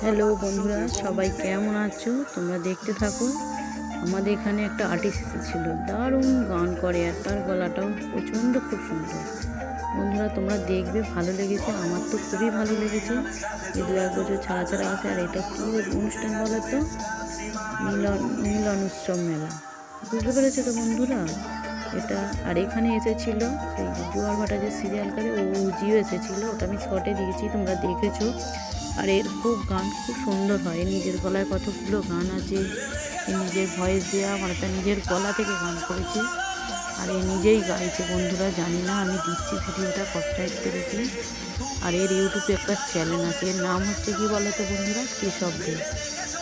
Hello বন্ধুরা, সবাই কেমন আছো? তোমরা দেখতে থাকো। আমাদের এখানে একটা আর্টিস্ট এসেছিলো, দারুণ গান করে আর তার গলাটাও প্রচণ্ড খুব সুন্দর। বন্ধুরা তোমরা দেখবে, ভালো লেগেছে, আমার তো খুবই ভালো লেগেছে। এই 2-1 বছর ছাড়া ছাড়া আছে। আর এটা কী অনুষ্ঠান বলো তো? মিলন উৎসব মেলা, বুঝতে পেরেছো তো বন্ধুরা? এটা আর এখানে এসেছিল সেই জোয়ার ভাটা যে সিরিয়াল করে, জিও এসেছিলো, ওটা আমি শর্টে দিয়েছি, তোমরা দেখেছো। আর এর খুব গান খুব সুন্দর হয়, নিজের গলায় কতগুলো গান আছে, নিজের ভয়েস দেওয়া, মানে তার নিজের গলা থেকে গান করেছে। আর এ নিজেই গাইছে বন্ধুরা, জানি না, আমি দিচ্ছি ভিডিওটা কপিরাইট পেরেছি। আর এর ইউটিউবে একটা চ্যানেল আছে, এর নাম হচ্ছে কি বলো তো বন্ধুরা? কেশব দে।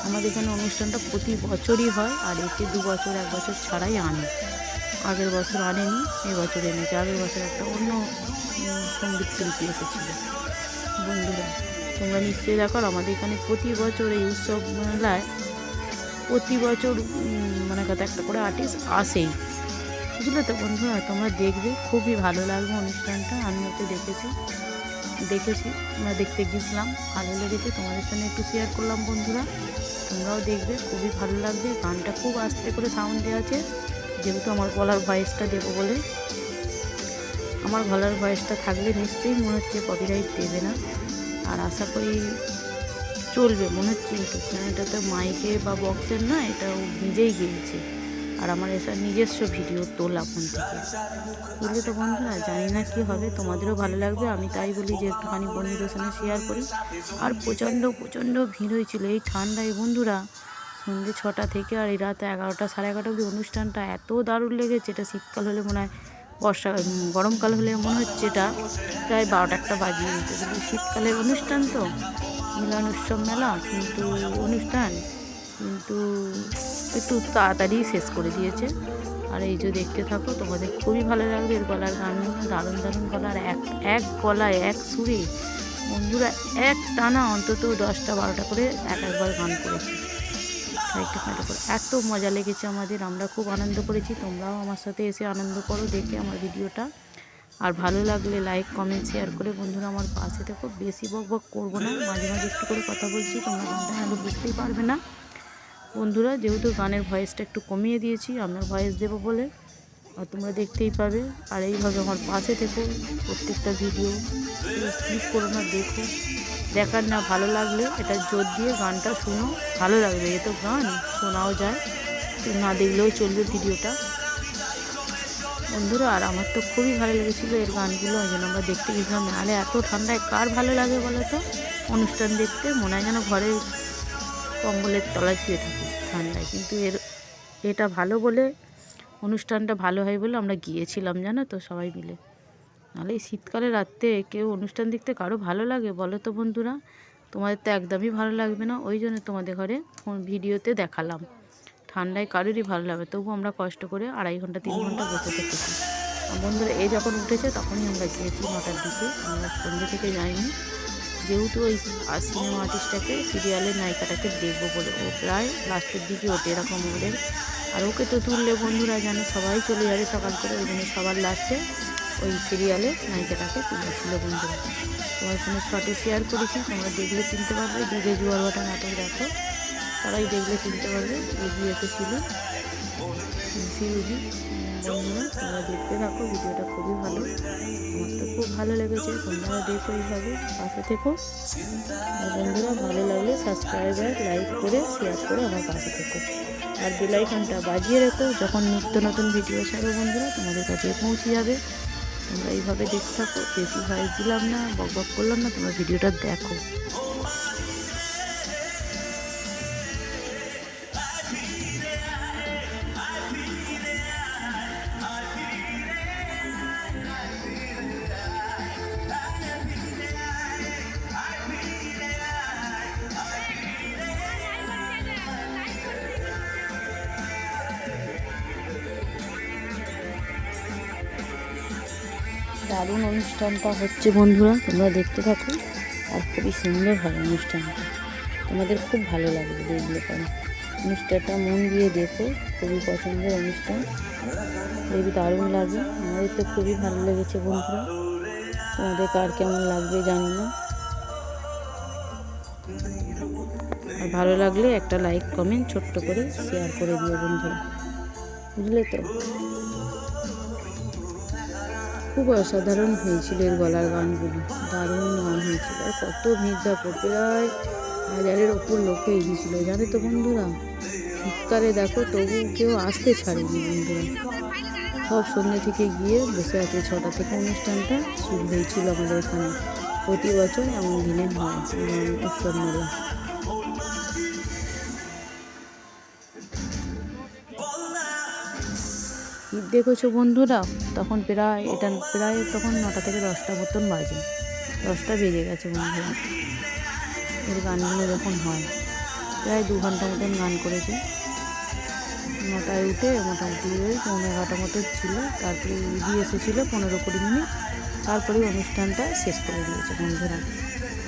আমাদের এখানে অনুষ্ঠানটা প্রতি বছরই হয়, আর একে 2 বছর 1 বছর ছাড়াই আনে। আগের বছর আনেনি, এবছর এনেছে। আগের বছর একটা অন্য সঙ্গীত শিল্পী এসেছিল। বন্ধুরা তোমরা নিশ্চয়ই দেখো, আমাদের এখানে প্রতি বছর এই উৎসব মেলায় প্রতি বছর মানে কথা একটা করে আর্টিস্ট আসেই, বুঝলে তো বন্ধুরা? তোমরা দেখবে, খুবই ভালো লাগবে অনুষ্ঠানটা। আমিও তো দেখেছি, আমরা দেখতে গিয়েছিলাম, ভালো লেগেছে, তোমাদের সঙ্গে একটু শেয়ার করলাম বন্ধুরা। তোমরাও দেখবে, খুবই ভালো লাগবে। গানটা খুব আস্তে করে সাউন্ড দেওয়া আছে, যেহেতু আমার গলার ভয়েসটা দেবো বলে। আমার গলার ভয়েসটা থাকলে নিশ্চয়ই মনে হচ্ছে কপিরাইট দেবে না, আর আশা করি চলবে মনে হচ্ছে। ইউটিউব চ্যানেলটাতে মাইকে বা বক্সের না, এটা ও নিজেই গেয়েছে। আর আমার এসব নিজস্ব ভিডিও তোলা ফোন থেকে, বুঝলে তো বন্ধুরা? জানি না কী হবে, তোমাদেরও ভালো লাগবে। আমি তাই বলি যে একটুখানি বন্ধুদের সঙ্গে শেয়ার করি। আর প্রচণ্ড প্রচণ্ড ভিড় হয়েছিল এই ঠান্ডায় বন্ধুরা, সন্ধ্যে 6টা থেকে আর এই রাত 11টা 11:30 অবধি অনুষ্ঠানটা এত দারুণ লেগেছে। এটা শীতকাল হলে মনে হয়, গরমকাল হলে মনে হচ্ছে এটা প্রায় 12টা বাজিয়ে দিতে, কিন্তু শীতকালের অনুষ্ঠান তো, মিলন উৎসব মেলা কিন্তু কিন্তু একটু তাড়াতাড়ি শেষ করে দিয়েছে। আর এই যে দেখতে থাকো, তোমাদের খুবই ভালো লাগবে। এর গলার গানগুলো দারুণ দারুণ গলার, এক গলায় এক সুরে বন্ধুরা এক টানা অন্তত 10টা 12টা করে একবার গান করেছে, খানিকটা করে। এত মজা লেগেছে আমাদের, আমরা খুব আনন্দ করেছি। তোমরাও আমার সাথে এসে আনন্দ করো দেখে আমার ভিডিওটা। আর ভালো লাগলে লাইক কমেন্ট শেয়ার করে বন্ধুরা আমার পাশে থেকো। বেশি বক করবো না, মাঝে মাঝে একটু করে কথা বলছি, তোমরা গানটা হয়তো বুঝতেই পারবে না বন্ধুরা, যেহেতু গানের ভয়েসটা একটু কমিয়ে দিয়েছি আপনার ভয়েস দেবো বলে। আর তোমরা দেখতেই পাবে। আর এইভাবে আমার পাশে থেকো, প্রত্যেকটা ভিডিও স্কিপ করো না, দেখো। দেখার না ভালো লাগলে এটা জোর দিয়ে গানটা শুনো, ভালো লাগবে। এ তো গান শোনাও যায়, না দেখলেও চলবে ভিডিওটা বন্ধুরা। আর আমার তো খুবই ভালো লেগেছিলো এর গানগুলো, ওই জন্য আমরা দেখতে গেছিলাম। নাহলে এত ঠান্ডায় কার ভালো লাগে বলো তো অনুষ্ঠান দেখতে? মনে হয় যেন ঘরে কম্বলের তলায় শুয়ে থাকি ঠান্ডায়। কিন্তু এটা ভালো বলে, অনুষ্ঠানটা ভালো হয় বলে আমরা গিয়েছিলাম, জানো তো, সবাই মিলে। নাহলে এই শীতকালে রাত্রে কেউ অনুষ্ঠান দেখতে কারো ভালো লাগে বলো তো বন্ধুরা? তোমাদের তো একদমই ভালো লাগবে না, ওই জন্য তোমাদের ঘরে ভিডিওতে দেখালাম। ঠান্ডায় কারোরই ভালো লাগে, তবু আমরা কষ্ট করে 2.5 ঘন্টা 3 ঘন্টা বসে থেকেছি। বন্ধুরা এই যখন উঠেছে তখনই আমরা গিয়েছি 9টার দিকে, আমরা সন্ধ্যে থেকে যাইনি। যেহেতু ওই সিনেমা আর্টিস্টটাকে, সিরিয়ালের নায়িকাটাকে দেখবো বলে, ও প্রায় লাস্টের দিকে ওঠে এরকম ওদের। আর ওকে তো তুললে বন্ধুরা জানে সবাই চলে যাবে সকাল করে, ওই জন্য সবার লাস্টে ওই সিরিয়ালে নায়িকাটাকে তুলেছিল বন্ধুরা। তোমার সঙ্গে শর্টে শেয়ার করেছি, তোমরা দেখলে চিনতে পারবে। দিঘে জোয়ার ভাটা নাটক দেখো, তারাই দেখলে চিনতে পারবে। এগিয়ে এসেছিল বন্ধুরা, তোমরা দেখতে থাকো, ভিডিওটা খুবই ভালো, আমার তো খুব ভালো লেগেছে। তোমরাও দেখো, এইভাবে পাশে থেকো। আর বন্ধুরা ভালো লাগলে সাবস্ক্রাইব আর লাইক করে শেয়ার করে আমার পাশে থেকো। আর বেল আইকনটা বাজিয়ে রেখো, যখন নিত্য নতুন ভিডিও ছাড়ো বন্ধুরা তোমাদের কাছে পৌঁছে যাবে। তোমরা এইভাবে দেখতে থাকো, বেশি ভয়েস দিলাম না, বক করলাম না, তোমরা ভিডিওটা দেখো। দারুণ অনুষ্ঠানটা হচ্ছে বন্ধুরা, তোমরা দেখতে থাকো। আর খুবই সুন্দর হয় অনুষ্ঠানটা, তোমাদের খুব ভালো লাগবে দেখলে পরে। অনুষ্ঠানটা মন দিয়ে দেখো, খুবই পছন্দের অনুষ্ঠান, দেখবি দারুণ লাগবে। আমাদের তো খুবই ভালো লেগেছে বন্ধুরা, তোমাদের কার কেমন লাগবে জানি না। আর ভালো লাগলে একটা লাইক কমেন্ট ছোট্ট করে শেয়ার করে দিও বন্ধুরা, বুঝলে তো। খুব অসাধারণ হয়েছিল এর গলার গানগুলো, দারুণ গান হয়েছিল। আর কত ভিড় দেখো, প্রায় 1000-এর ওপর লোক হয়ে গিয়েছিল, জানো তো বন্ধুরা। শীতকালে দেখো তবু কেউ আসতে ছাড়েনি বন্ধুরা। সব সন্ধ্যে থেকে গিয়ে বসে আছে, 6টা থেকে অনুষ্ঠানটা শুরু হয়েছিল আমাদের এখানে। প্রতি বছর এমন দিনে হয় উৎসব মেলা। ঈদ দেখেছো বন্ধুরা, তখন প্রায় তখন 9টা থেকে 10টা মতন বাজে, 10টা বেজে গেছে বন্ধুরা। এর গানগুলো যখন হয় প্রায় 2 ঘন্টা মতন গান করেছে। 9টায় উঠে মোটামুটি ওই 11:30 মতন ছিল, তারপরে ইদি এসেছিলো 15-20 মিনিট, তারপরে অনুষ্ঠানটা শেষ করে দিয়েছে বন্ধুরা।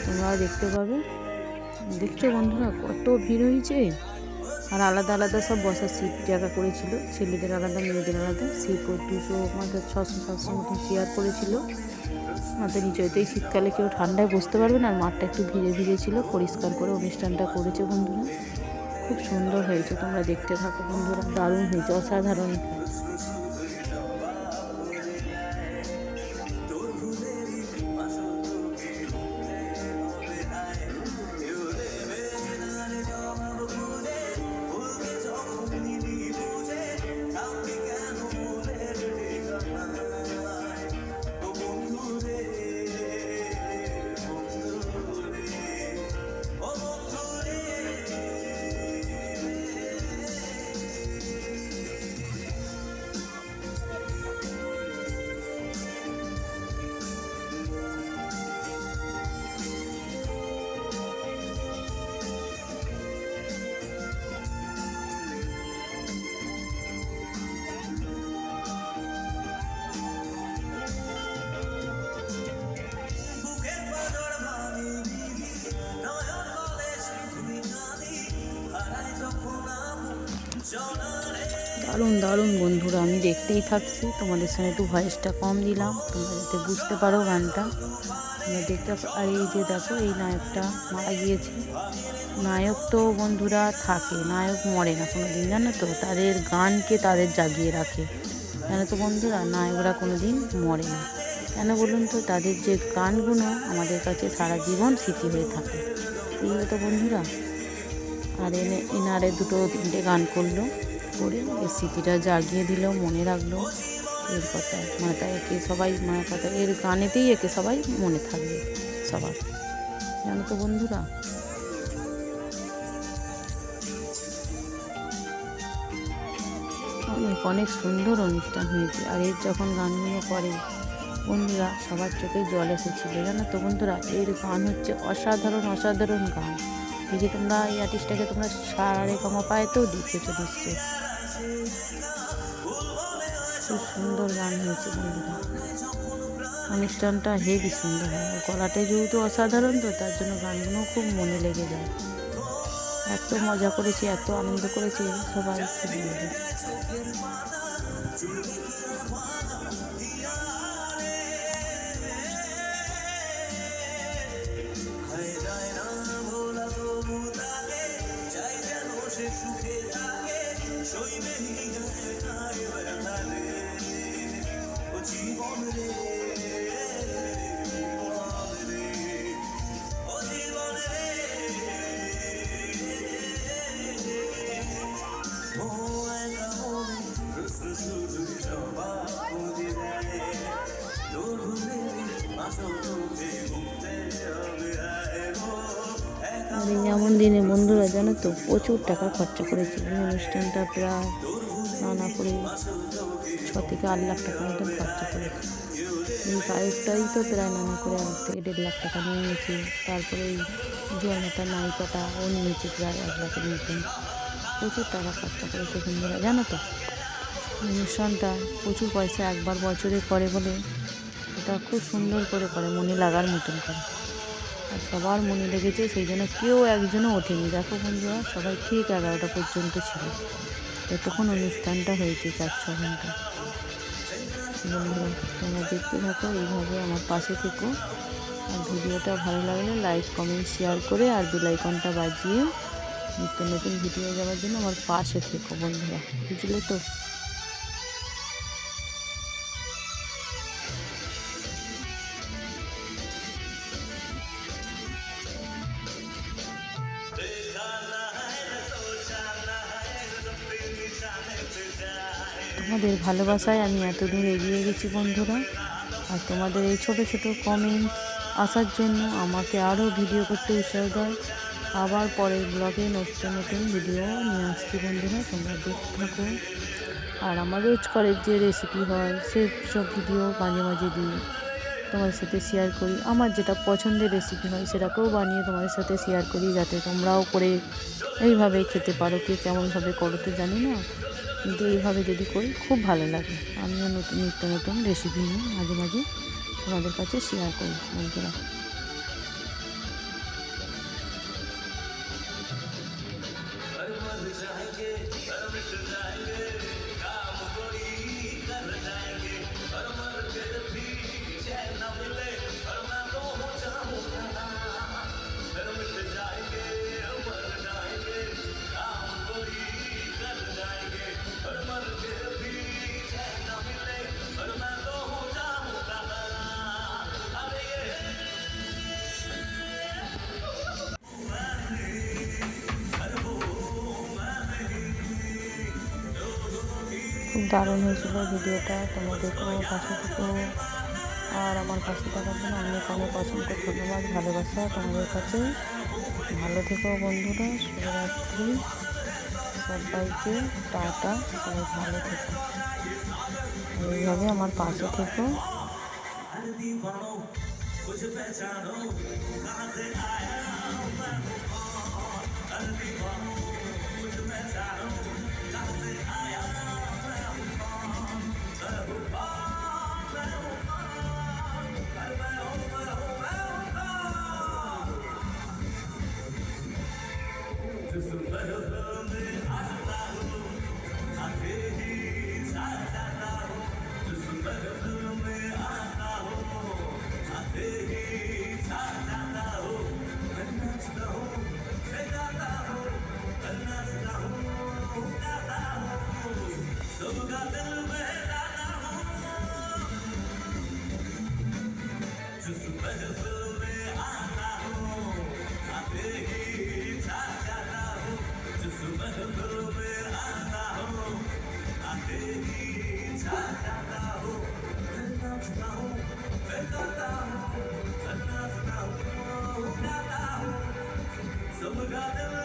তোমরা দেখতে পাবে। দেখছো বন্ধুরা কত ভিড় হয়েছে। আর আলাদা আলাদা সব বসার সিট জায়গা করেছিল, ছেলেদের আলাদা মেয়েদের আলাদা সিট। 200 আমাদের 600-700 মতন চেয়ার করেছিল। আমাদের নিচয়তেই শীতকালে কেউ ঠান্ডায় বসতে পারবে না। আর মাঠটা একটু ভিজে ছিল, পরিষ্কার করে অনুষ্ঠানটা করেছে বন্ধুরা। খুব সুন্দর হয়েছে, তোমরা দেখতে থাকো বন্ধুরা। দারুণ হয়েছে, অসাধারণ। দারুণ দারুণ বন্ধুরা, আমি দেখতেই থাকছি। তোমাদের সঙ্গে একটু ভয়েসটা কম দিলাম, তোমরা যাতে বুঝতে পারো গানটা। তোমরা দেখতে। আর এই যে দেখো, এই নায়কটা মারা গিয়েছে। নায়ক তো বন্ধুরা থাকে, নায়ক মরে না কোনো দিন, জানো তো। তাদের গানকে তাদের জাগিয়ে রাখে, জানো তো বন্ধুরা। নায়করা কোনো দিন মরে না, কেন বলুন তো। তাদের যে গানগুলো আমাদের কাছে সারা জীবন স্মৃতি হয়ে থাকে, বুঝলে তো বন্ধুরা। আর এনারে 2-3টে গান করলো, করে এর স্মৃতিটা জাগিয়ে দিল, মনে রাখলো। এর কথা মাথায় একে সবাই, মায়ের কথা এর গানেতেই একে সবাই মনে থাকবে সবার, জানো তো বন্ধুরা। অনেক সুন্দর অনুষ্ঠান হয়েছে। আর এর যখন গানগুলো করে বন্ধুরা, সবার চোখে জল এসেছিলো, জানো তো বন্ধুরা। এর গান হচ্ছে অসাধারণ গান। এই যে তোমরা এই আর্টিস্টটাকে তোমরা সারেগামাপাতেও দেখেছো নিশ্চয়ই। খুব সুন্দর গান হয়েছে বন্ধুরা। অনুষ্ঠানটা হেভি সুন্দর হয়। গলাটা যেহেতু অসাধারণ, তো তার জন্য গানগুলো খুব মনে লেগে যায়। এত মজা করেছি, এত আনন্দ করেছি সবাই। আর এই এমন দিনে বন্ধুরা, জানো তো, প্রচুর টাকা খরচা করেছে এই অনুষ্ঠানটা। প্রায় নানা করে 6 থেকে 8 লাখ টাকা মতন খরচা করেছে। এই গায়কটাই তো প্রায় নানা করে 1 থেকে 1.5 লাখ টাকা নিয়ে নিয়েছে। তারপরে এই জয়মাতার নায়িকাটা ও নিয়েছে প্রায় 1 লাখের মতন। প্রচুর টাকা খরচা করেছে বন্ধুরা, জানো তো। অনুষ্ঠানটা প্রচুর পয়সা একবার বছরে করে বলে এটা খুব সুন্দর করে করে, মনে লাগার মতন করে। আর সবার মনে লেগেছে, সেই জন্য কেউ একজনও ওঠেনি। দেখো বন্ধুরা, সবাই ঠিক 11টা পর্যন্ত ছিল, যতক্ষণ অনুষ্ঠানটা হয়েছে 4-6 ঘন্টা। বন্ধুরা তোমরা দেখতে থাকো, এইভাবে আমার পাশে থেকো। আর ভিডিওটা ভালো লাগলে লাইক কমেন্ট শেয়ার করে আর বেল আইকনটা বাজিয়ে নিত্য নতুন ভিডিও যাওয়ার জন্য আমার পাশে থেকো বন্ধুরা, বুঝলে তো। তোমাদের ভালোবাসায় আমি এত দূর এগিয়ে গেছি বন্ধুরা, আর তোমাদের এই ছোট ছোট কমেন্টস আসার জন্য আমাকে আরও ভিডিও করতে উৎসাহ দেয়। আবার পরের ব্লগে নতুন নতুন ভিডিও নিয়ে আসছি বন্ধুরা, তোমরা দেখতে থাকো। আর আমার রোজকারের যে রেসিপি হয় সব ভিডিও মাঝে মাঝে দিই, তোমাদের সাথে শেয়ার করি। আমার যেটা পছন্দের রেসিপি হয় সেটাকেও বানিয়ে তোমাদের সাথে শেয়ার করি, যাতে তোমরাও করে এইভাবে খেতে পারো। কে কেমনভাবে করো তো জানি না, কিন্তু এইভাবে যদি করি খুব ভালো লাগে। আমিও নিত্য নতুন রেসিপি নিয়ে মাঝে মাঝে তোমাদের কাছে শেয়ার করি বন্ধুরা। খুব দারুণ হয়েছিল ভিডিওটা, তোমাদেরকেও পাশে থেকো। আর আমার পাশে থাকার জন্য অনেক অনেক অসংখ্য ধন্যবাদ, ভালোবাসা তোমাদের কাছে। ভালো থেকো বন্ধুরা, শুভরাত্রি সবাইকে, টাটা। সবাই ভালো থেকো, এইভাবে আমার পাশে থেকো। Some got